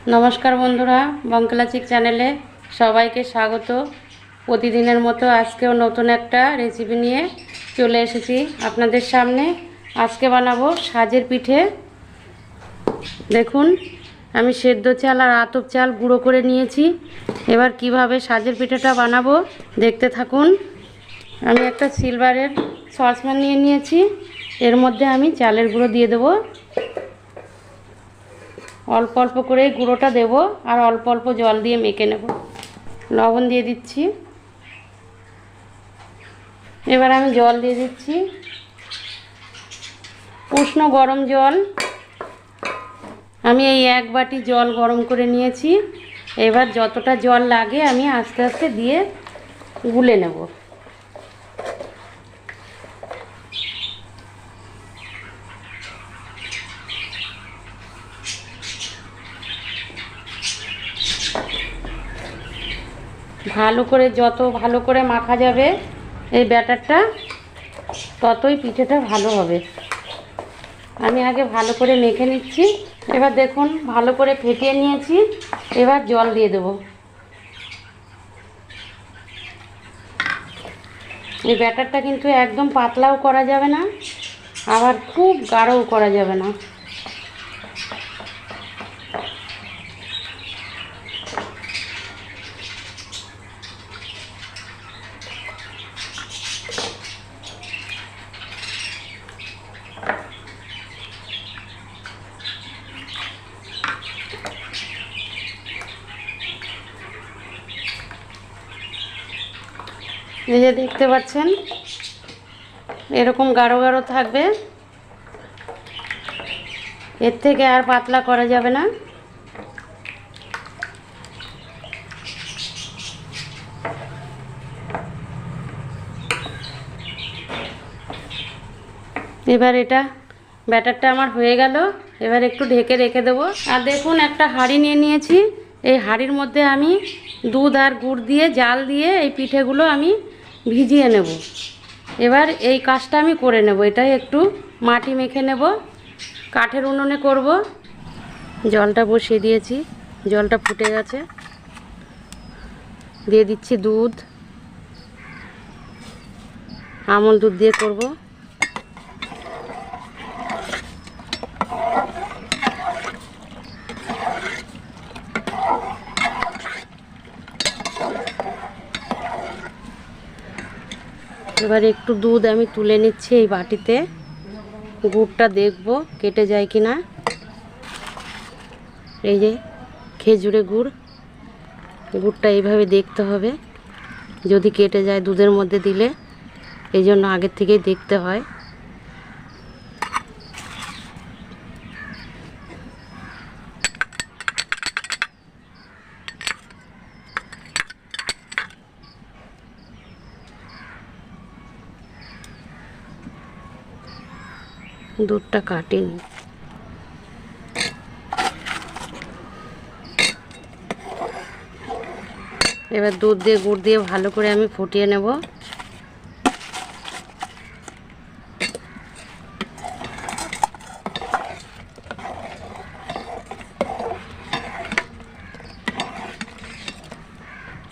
নমস্কার বন্ধুরা, বঙ্কলাচিক চ্যানেলে সবাইকে স্বাগত। প্রতিদিনের মতো আজকেও নতুন একটা রেসিপি নিয়ে চলে এসেছি আপনাদের সামনে। আজকে বানাবো সাজের পিঠে। দেখুন, আমি সেদ্ধ চাল আর আতপ চাল গুঁড়ো করে নিয়েছি। এবার কিভাবে সাজের পিঠেটা বানাবো দেখতে থাকুন। আমি একটা সিলভারের সসপ্যান নিয়ে নিয়েছি। এর মধ্যে আমি চালের গুঁড়ো দিয়ে দেবো। অল্প অল্প করে গুঁড়োটা দেব আর অল্প অল্প জল দিয়ে মেখে নেব। লবণ দিয়ে দিচ্ছি। এবার আমি জল দিয়ে দিচ্ছি, উষ্ণ গরম জল। আমি এই 1 বাটি জল গরম করে নিয়েছি। এবার যতটা জল লাগে আমি আস্তে আস্তে দিয়ে গুলে নেব। যত ভালো করে মাখা যাবে এই ব্যাটারটা, ততই পিঠেটা ভালো হবে। আমি আগে ভালো করে মেখে নিচ্ছি। এবার দেখুন, ভালো করে ফেটিয়ে নিয়েছি। এবার জল দিয়ে দেব। এই ব্যাটারটা কিন্তু একদম পাতলাও করা যাবে না, আবার খুব গাঢ়ও করা যাবে না। এই যে দেখতে পাচ্ছেন, এরকম গাঢ় গাঢ় থাকবে। এর থেকে আর পাতলা করা যাবে না। এবার ব্যাটারটা আমার হয়ে গেল। এবার একটু ঢেকে রেখে দেবো। আর দেখুন, একটা হাঁড়ি নিয়ে নিয়েছি। এই হাঁড়ির মধ্যে আমি দুধ আর গুড় দিয়ে জাল দিয়ে এই পিঠেগুলো আমি ভিজিয়ে নেব। এবার এই কাজটা আমি করে নেব। এটাই একটু মাটি মেখে নেব। কাঠের উনুনে করব। জলটা বসিয়ে দিয়েছি, জলটা ফুটে গেছে। দিয়ে দিচ্ছি দুধ। আমল দুধ দিয়ে করব। এবার একটু দুধ আমি তুলে নিচ্ছি এই বাটিতে। গুড়টা দেখব কেটে যায় কি না। এই যে খেজুরে গুড়টা এইভাবে দেখতে হবে। যদি কেটে যায় দুধের মধ্যে দিলে, এই জন্য আগের থেকেই দেখতে হয়। দুধটা কাটিনি। এবার দুধ দিয়ে গুড় দিয়ে ভালো করে আমি ফুটিয়ে নেব।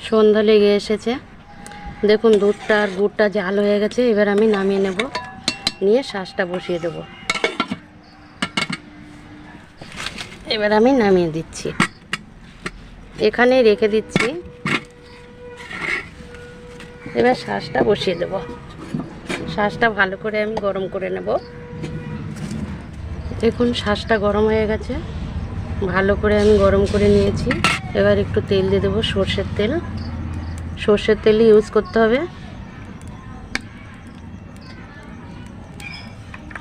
সন্ধ্যা লেগে এসেছে। দেখুন, দুধটা আর গুড়টা জাল হয়ে গেছে। এবার আমি নামিয়ে নেব। নিয়ে শাঁসটা বসিয়ে দেব। এবার আমি নামিয়ে দিচ্ছি, এখানেই রেখে দিচ্ছি। এবার শাঁসটা বসিয়ে দেব। শাঁসটা ভালো করে আমি গরম করে নেব। দেখুন, শাঁসটা গরম হয়ে গেছে। ভালো করে আমি গরম করে নিয়েছি। এবার একটু তেল দিয়ে দেবো, সর্ষের তেল। সর্ষের তেলই ইউজ করতে হবে।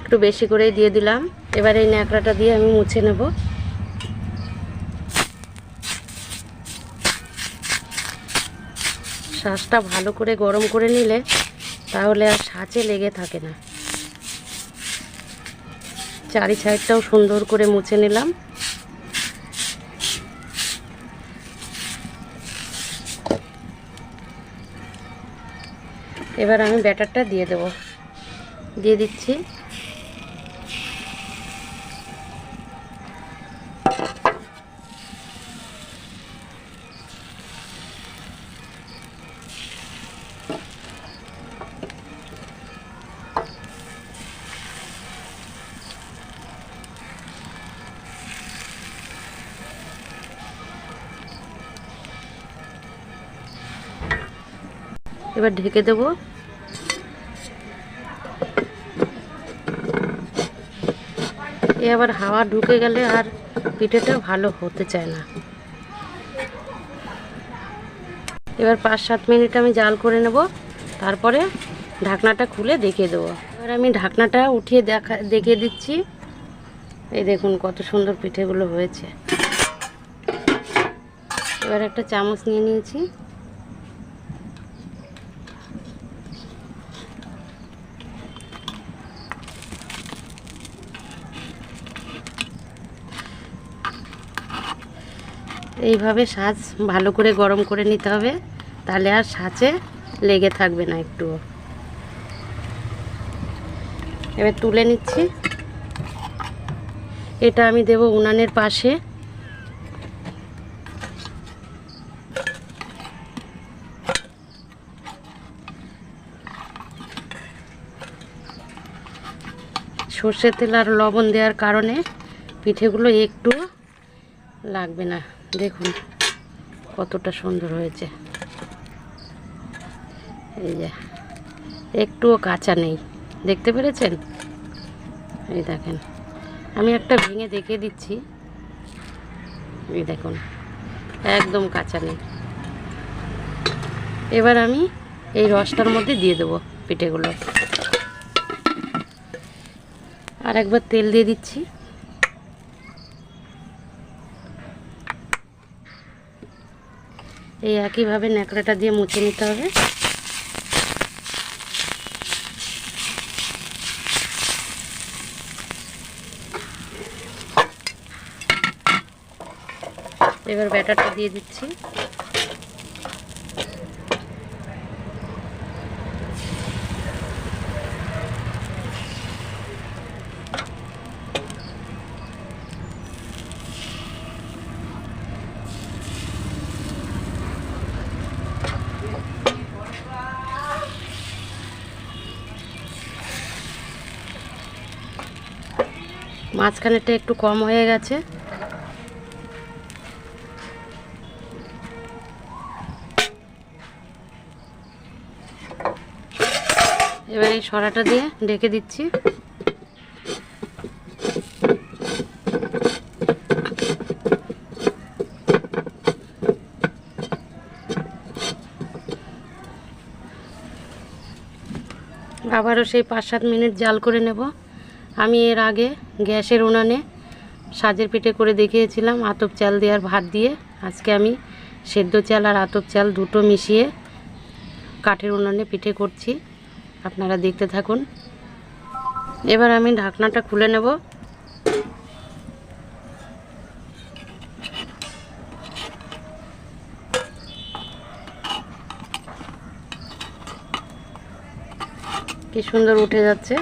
একটু বেশি করেই দিয়ে দিলাম। এবার এই ন্যাকড়াটা দিয়ে আমি মুছে নেব। শাঁসটা ভালো করে গরম করে নিলে তাহলে আর সাঁচে লেগে থাকে না। চারি সাইডটাও সুন্দর করে মুছে নিলাম। এবার আমি ব্যাটারটা দিয়ে দেব। দিয়ে দিচ্ছি। এবার ঢেকে দেব। আবার হাওয়া ঢুকে গেলে আর পিঠেটা ভালো হতে চায় না। এবার 5-7 মিনিট আমি জাল করে নেব, তারপরে ঢাকনাটা খুলে দেখিয়ে দেবো। এবার আমি ঢাকনাটা উঠিয়ে দেখিয়ে দিচ্ছি। এই দেখুন কত সুন্দর পিঠেগুলো হয়েছে। এবার একটা চামচ নিয়ে নিয়েছি। এইভাবে সাজ ভালো করে গরম করে নিতে হবে, তাহলে আর সাজে লেগে থাকবে না একটুও। এবার তুলে নিচ্ছি। এটা আমি দেব উনানের পাশে। সর্ষের তেল আর লবণ দেওয়ার কারণে পিঠেগুলো একটু লাগবে না। দেখুন কতটা সুন্দর হয়েছে। এই যে একটুও কাঁচা নেই, দেখতে পেরেছেন? এই দেখেন, আমি একটা ভেঙে দেখিয়ে দিচ্ছি। এই দেখুন একদম কাঁচা নেই। এবার আমি এই রসটার মধ্যে দিয়ে দেবো পিঠেগুলো। আর একবার তেল দিয়ে দিচ্ছি। এই একইভাবে ন্যাকড়াটা দিয়ে মুছে নিতে হবে। এবার ব্যাটারটা দিয়ে দিচ্ছি। মাঝখানেরটা একটু কম হয়ে গেছে। এবার এই সরাটা দিয়ে ঢেকে দিচ্ছি। আবারও সেই 5-7 মিনিট জাল করে নেব। আমি এর আগে গ্যাসের উনানে সাজের পিঠে করে দেখিয়েছিলাম আতপ চাল দিয়ে আর ভাত দিয়ে। আজকে আমি সেদ্ধ চাল আর আতপ চাল দুটো মিশিয়ে কাঠের উনানে পিঠে করছি, আপনারা দেখতে থাকুন। এবার আমি ঢাকনাটা খুলে নেব। কি সুন্দর উঠে যাচ্ছে।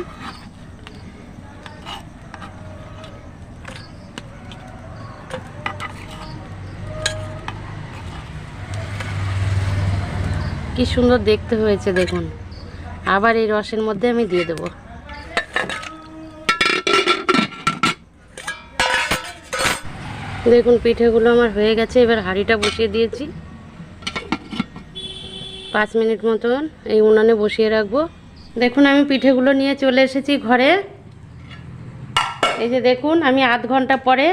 কি সুন্দর দেখতে হয়েছে দেখুন। আবার এই রসের মধ্যে আমি দিয়ে দেব। দেখুন পিঠেগুলো আমার হয়ে গেছে। এবার হাঁড়িটা বসিয়ে দিয়েছি। 5 মিনিট মতন এই উনানে বসিয়ে রাখবো। দেখুন আমি পিঠেগুলো নিয়ে চলে এসেছি ঘরে। এই যে দেখুন, আমি আধ ঘন্টা পরে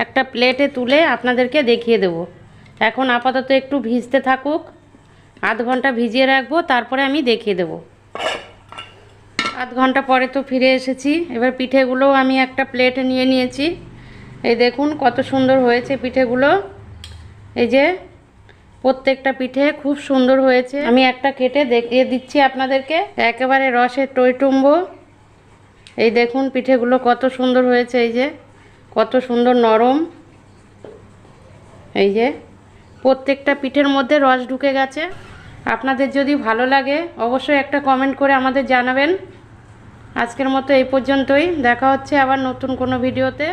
একটা প্লেটে তুলে আপনাদেরকে দেখিয়ে দেব। এখন আপাতত একটু ভিজতে থাকুক, আধ ঘন্টা ভিজিয়ে রাখবো, তারপরে আমি দেখিয়ে দেব। আধ ঘন্টা পরে তো ফিরে এসেছি। এবার পিঠেগুলো আমি একটা প্লেটে নিয়ে নিয়েছি। এই দেখুন কত সুন্দর হয়েছে পিঠেগুলো। এই যে প্রত্যেকটা পিঠে খুব সুন্দর হয়েছে। আমি একটা কেটে দেখিয়ে দিচ্ছি আপনাদেরকে, একেবারে রসে টইটুম্বো। এই দেখুন পিঠেগুলো কত সুন্দর হয়েছে। এই যে কত সুন্দর নরম। এই যে প্রত্যেকটা পিঠের মধ্যে রস ঢুকে গেছে। আপনাদের যদি ভালো লাগে অবশ্যই একটা কমেন্ট করে আমাদের জানাবেন। আজকের মতো এই পর্যন্তই, দেখা হচ্ছে আবার নতুন কোনো ভিডিওতে।